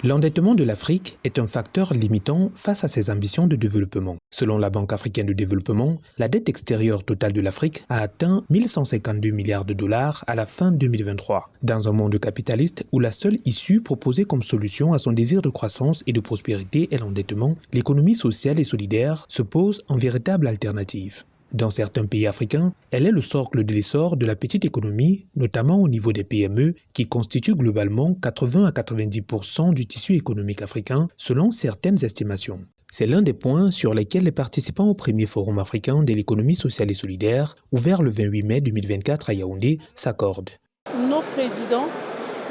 L'endettement de l'Afrique est un facteur limitant face à ses ambitions de développement. Selon la Banque africaine de développement, la dette extérieure totale de l'Afrique a atteint 1152 milliards de dollars à la fin 2023. Dans un monde capitaliste où la seule issue proposée comme solution à son désir de croissance et de prospérité est l'endettement, l'économie sociale et solidaire se pose en véritable alternative. Dans certains pays africains, elle est le socle de l'essor de la petite économie, notamment au niveau des PME, qui constituent globalement 80 à 90% du tissu économique africain, selon certaines estimations. C'est l'un des points sur lesquels les participants au premier forum africain de l'économie sociale et solidaire, ouvert le 28 mai 2024 à Yaoundé, s'accordent. Nos présidents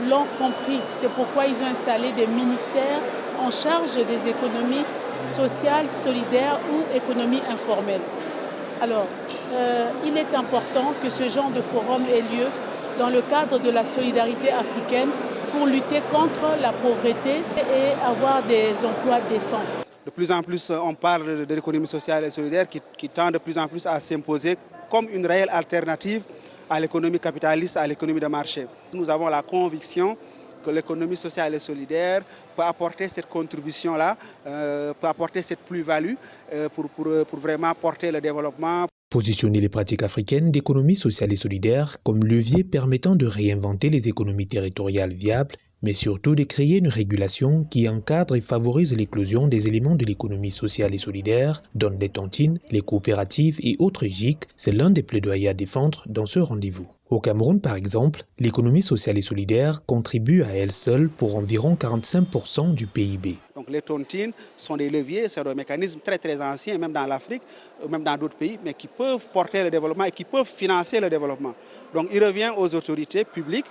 l'ont compris, c'est pourquoi ils ont installé des ministères en charge des économies sociales, solidaires ou économies informelles. Alors, il est important que ce genre de forum ait lieu dans le cadre de la solidarité africaine pour lutter contre la pauvreté et avoir des emplois décents. De plus en plus, on parle de l'économie sociale et solidaire qui tend de plus en plus à s'imposer comme une réelle alternative à l'économie capitaliste, à l'économie de marché. Nous avons la conviction que l'économie sociale et solidaire peut apporter cette contribution-là, peut apporter cette plus-value pour vraiment porter le développement. Positionner les pratiques africaines d'économie sociale et solidaire comme levier permettant de réinventer les économies territoriales viables, mais surtout de créer une régulation qui encadre et favorise l'éclosion des éléments de l'économie sociale et solidaire, dont les tontines, les coopératives et autres GIC, c'est l'un des plaidoyers à défendre dans ce rendez-vous. Au Cameroun, par exemple, l'économie sociale et solidaire contribue à elle seule pour environ 45% du PIB. Donc les tontines sont des leviers, c'est un mécanisme très très ancien, même dans l'Afrique, même dans d'autres pays, mais qui peuvent porter le développement et qui peuvent financer le développement. Donc il revient aux autorités publiques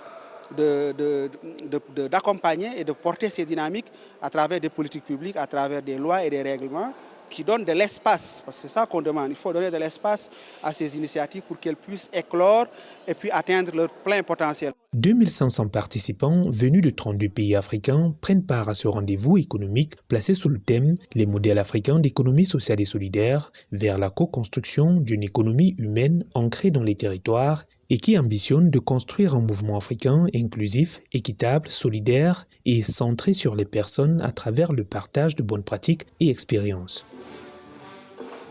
d'accompagner et de porter ces dynamiques à travers des politiques publiques, à travers des lois et des règlements qui donnent de l'espace, parce que c'est ça qu'on demande. Il faut donner de l'espace à ces initiatives pour qu'elles puissent éclore et puis atteindre leur plein potentiel. 2500 participants venus de 32 pays africains prennent part à ce rendez-vous économique placé sous le thème « Les modèles africains d'économie sociale et solidaire vers la co-construction d'une économie humaine ancrée dans les territoires » et qui ambitionne de construire un mouvement africain inclusif, équitable, solidaire et centré sur les personnes à travers le partage de bonnes pratiques et expériences.